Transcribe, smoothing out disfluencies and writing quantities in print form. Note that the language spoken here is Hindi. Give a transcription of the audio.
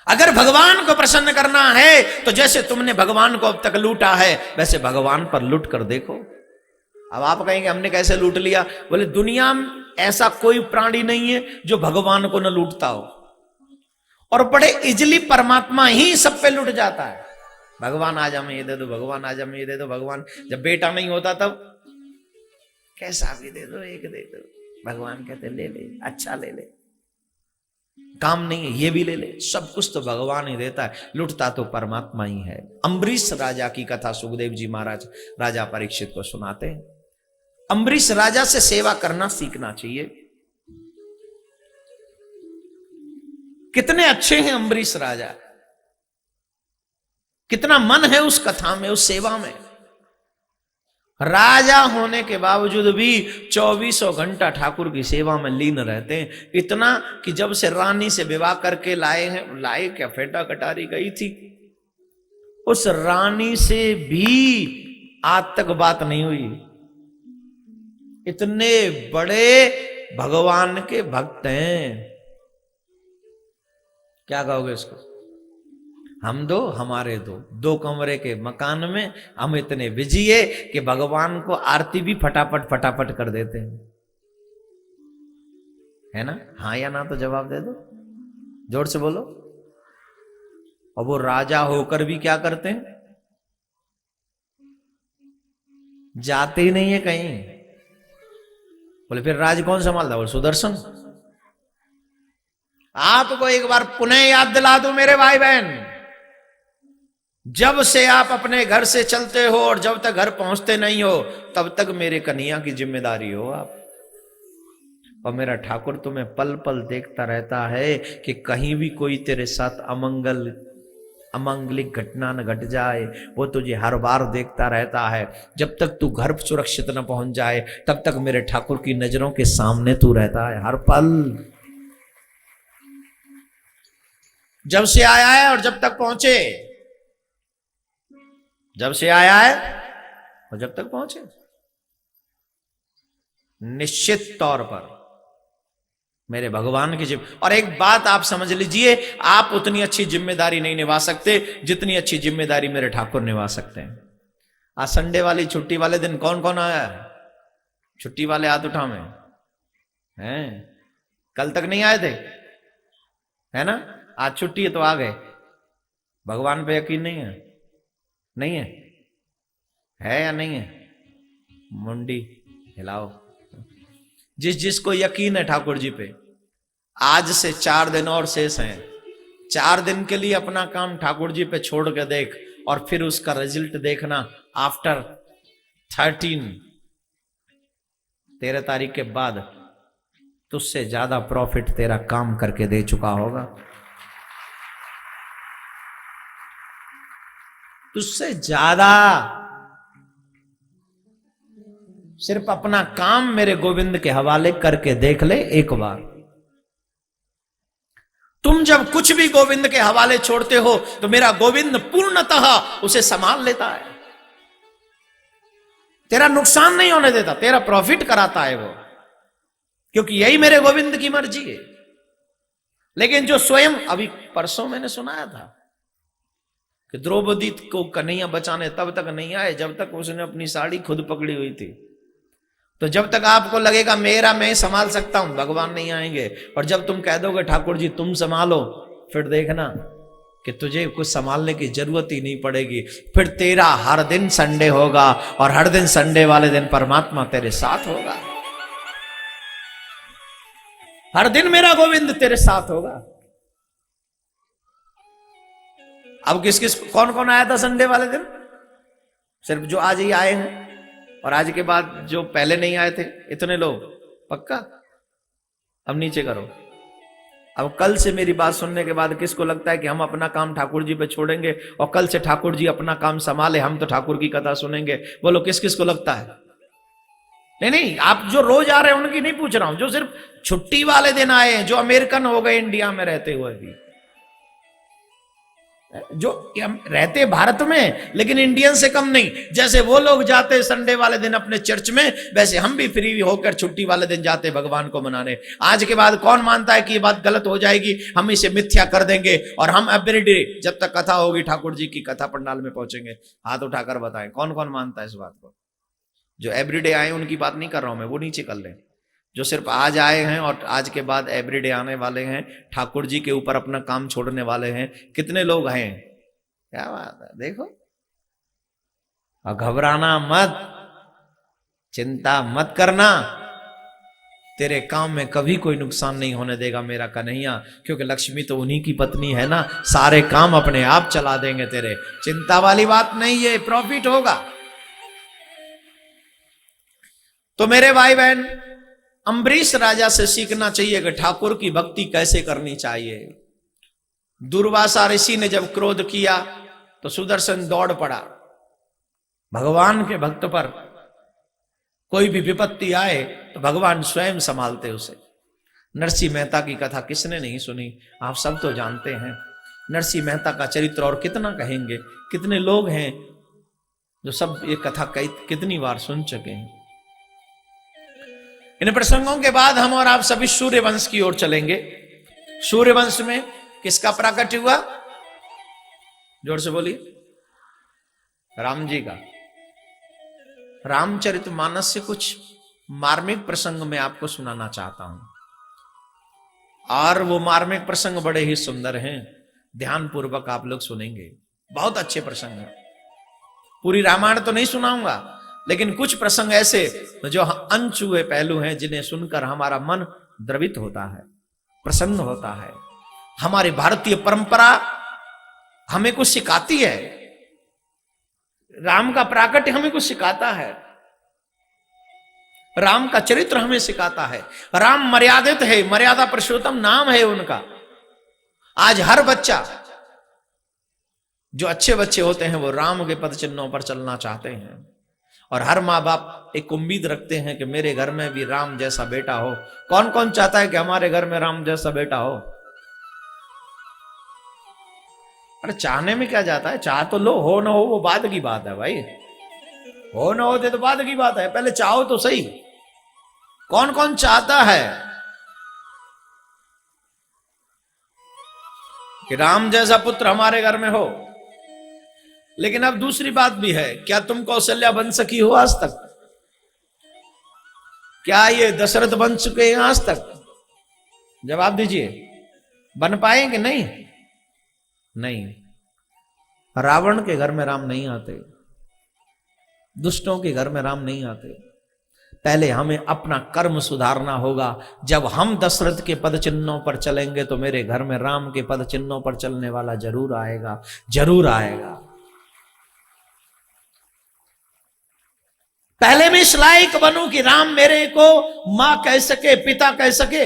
अगर भगवान को प्रसन्न करना है तो जैसे तुमने भगवान को अब तक लूटा है वैसे भगवान पर लूट कर देखो। अब आप कहेंगे हमने कैसे लूट लिया? बोले दुनिया में ऐसा कोई प्राणी नहीं है जो भगवान को न लूटता हो, और बड़े इजली परमात्मा ही सब पे लुट जाता है। भगवान आज हमें ये दे दो, भगवान आज हमें ये दे दो, भगवान जब बेटा नहीं होता तब कैसा भी दे दो, एक दे दो। भगवान कहते ले ले, अच्छा ले ले, काम नहीं है ये भी ले ले। सब कुछ तो भगवान ही देता है, लुटता तो परमात्मा ही है। अम्बरीश राजा की कथा सुखदेव जी महाराज राजा परीक्षित को सुनाते हैं। अम्बरीश राजा से सेवा करना सीखना चाहिए। कितने अच्छे हैं अम्बरीश राजा, कितना मन है उस कथा में, उस सेवा में। राजा होने के बावजूद भी 2400 घंटा ठाकुर की सेवा में लीन रहते हैं। इतना कि जब से रानी से विवाह करके लाए हैं, लाए क्या फेटा कटारी गई थी, उस रानी से भी आज तक बात नहीं हुई। इतने बड़े भगवान के भक्त हैं। क्या कहोगे इसको? हम दो हमारे दो, दो कमरे के मकान में हम इतने बिजी है कि भगवान को आरती भी फटाफट फटाफट कर देते हैं, है ना? हाँ या ना तो जवाब दे दो, जोर से बोलो। और वो राजा होकर भी क्या करते हैं? जाते ही नहीं है कहीं। बोले फिर राज कौन संभालता? बोले सुदर्शन। आपको एक बार पुनः याद दिला दूं मेरे भाई बहन, जब से आप अपने घर से चलते हो और जब तक घर पहुंचते नहीं हो तब तक मेरे कन्हैया की जिम्मेदारी हो आप। और मेरा ठाकुर तुम्हें पल पल देखता रहता है कि कहीं भी कोई तेरे साथ अमंगलिक घटना न घट जाए। वो तुझे हर बार देखता रहता है। जब तक तू घर सुरक्षित न पहुंच जाए तब तक मेरे ठाकुर की नजरों के सामने तू रहता है हर पल। जब से आया है और जब तक पहुंचे, जब से आया है और जब तक पहुंचे, निश्चित तौर पर मेरे भगवान की और एक बात आप समझ लीजिए, आप उतनी अच्छी जिम्मेदारी नहीं निभा सकते जितनी अच्छी जिम्मेदारी मेरे ठाकुर निभा सकते हैं। आज संडे वाली छुट्टी वाले दिन कौन कौन आया है? छुट्टी वाले हाथ उठा में हैं? कल तक नहीं आए थे, है ना? आज छुट्टी है तो आ गए। भगवान पे यकीन नहीं है? नहीं है या नहीं है? मुंडी हिलाओ। जिस जिसको यकीन है ठाकुर जी पे, आज से 4 दिन और शेष हैं। 4 दिन के लिए अपना काम ठाकुर जी पे छोड़ के देख और फिर उसका रिजल्ट देखना आफ्टर 13 तारीख के बाद तुझसे ज्यादा प्रॉफिट तेरा काम करके दे चुका होगा। तुझसे ज्यादा। सिर्फ अपना काम मेरे गोविंद के हवाले करके देख ले एक बार। तुम जब कुछ भी गोविंद के हवाले छोड़ते हो तो मेरा गोविंद पूर्णतः उसे संभाल लेता है। तेरा नुकसान नहीं होने देता, तेरा प्रॉफिट कराता है वो, क्योंकि यही मेरे गोविंद की मर्जी है। लेकिन जो स्वयं, अभी परसों मैंने सुनाया था कि द्रौपदी को कन्हैया बचाने तब तक नहीं आए जब तक उसने अपनी साड़ी खुद पकड़ी हुई थी। तो जब तक आपको लगेगा मेरा मैं संभाल सकता हूं, भगवान नहीं आएंगे। और जब तुम कह दोगे ठाकुर जी तुम संभालो, फिर देखना कि तुझे कुछ संभालने की जरूरत ही नहीं पड़ेगी। फिर तेरा हर दिन संडे होगा और हर दिन संडे वाले दिन परमात्मा तेरे साथ होगा। हर दिन मेरा गोविंद तेरे साथ होगा। अब किस किस कौन कौन आया था संडे वाले दिन? सिर्फ जो आज ही आए हैं और आज के बाद जो पहले नहीं आए थे, इतने लोग पक्का? अब नीचे करो। अब कल से मेरी बात सुनने के बाद किसको लगता है कि हम अपना काम ठाकुर जी पे छोड़ेंगे और कल से ठाकुर जी अपना काम संभाले, हम तो ठाकुर की कथा सुनेंगे? बोलो किस किस को लगता है? नहीं, आप जो रोज आ रहे हैं उनकी नहीं पूछ रहा हूं, जो सिर्फ छुट्टी वाले दिन आए हैं, जो अमेरिकन हो गए इंडिया में रहते हुए भी, जो हम रहते भारत में लेकिन इंडियन से कम नहीं। जैसे वो लोग जाते संडे वाले दिन अपने चर्च में, वैसे हम भी फ्री होकर छुट्टी वाले दिन जाते भगवान को मनाने। आज के बाद कौन मानता है कि ये बात गलत हो जाएगी, हम इसे मिथ्या कर देंगे और हम एवरीडे जब तक कथा होगी ठाकुर जी की कथा पंडाल में पहुंचेंगे। हाथ उठाकर बताएं कौन कौन मानता है इस बात को। जो एवरीडे आए उनकी बात नहीं कर रहा हूं मैं, वो नीचे कर लें। जो सिर्फ आज आए हैं और आज के बाद एवरीडे आने वाले हैं, ठाकुर जी के ऊपर अपना काम छोड़ने वाले हैं, कितने लोग हैं? क्या बात है, देखो। और घबराना मत, चिंता मत करना, तेरे काम में कभी कोई नुकसान नहीं होने देगा मेरा कन्हैया, क्योंकि लक्ष्मी तो उन्हीं की पत्नी है ना, सारे काम अपने आप चला देंगे तेरे। चिंता वाली बात नहीं है, प्रॉफिट होगा। तो मेरे भाई बहन, अम्बरीश राजा से सीखना चाहिए कि ठाकुर की भक्ति कैसे करनी चाहिए। दुर्वासा ऋषि ने जब क्रोध किया तो सुदर्शन दौड़ पड़ा। भगवान के भक्त पर कोई भी विपत्ति आए तो भगवान स्वयं संभालते उसे। नरसिंह मेहता की कथा किसने नहीं सुनी, आप सब तो जानते हैं। नरसिंह मेहता का चरित्र और कितना कहेंगे, कितने लोग हैं जो सब ये कथा कितनी बार सुन चुके हैं। इन प्रसंगों के बाद हम और आप सभी सूर्यवंश की ओर चलेंगे। सूर्यवंश में किसका प्राकट्य हुआ? जोर से बोलिए। राम जी का। रामचरितमानस से कुछ मार्मिक प्रसंग मैं आपको सुनाना चाहता हूं, और वो मार्मिक प्रसंग बड़े ही सुंदर हैं। ध्यान पूर्वक आप लोग सुनेंगे, बहुत अच्छे प्रसंग हैं। पूरी रामायण तो नहीं सुनाऊंगा, लेकिन कुछ प्रसंग ऐसे जो अनछुए पहलू हैं जिन्हें सुनकर हमारा मन द्रवित होता है, प्रसन्न होता है। हमारी भारतीय परंपरा हमें कुछ सिखाती है, राम का प्राकट्य हमें कुछ सिखाता है, राम का चरित्र हमें सिखाता है। राम मर्यादित है, मर्यादा पुरुषोत्तम नाम है उनका। आज हर बच्चा, जो अच्छे बच्चे होते हैं, वो राम के पद चिन्हों पर चलना चाहते हैं, और हर माँ बाप एक उम्मीद रखते हैं कि मेरे घर में भी राम जैसा बेटा हो। कौन कौन चाहता है कि हमारे घर में राम जैसा बेटा हो? अरे चाहने में क्या जाता है, चाह तो लो, हो ना हो वो बाद की बात है भाई। हो ना होते तो बाद की बात है, पहले चाहो तो सही। कौन कौन चाहता है कि राम जैसा पुत्र हमारे घर में हो? लेकिन अब दूसरी बात भी है, क्या तुम कौशल्या बन सकी हो आज तक? क्या ये दशरथ बन चुके हैं आज तक? जवाब दीजिए, बन पाए कि नहीं? नहीं। रावण के घर में राम नहीं आते, दुष्टों के घर में राम नहीं आते। पहले हमें अपना कर्म सुधारना होगा। जब हम दशरथ के पद चिन्हों पर चलेंगे तो मेरे घर में राम के पद चिन्हों पर चलने वाला जरूर आएगा, जरूर आएगा। पहले मैं इस लायक बनूं कि राम मेरे को मां कह सके, पिता कह सके।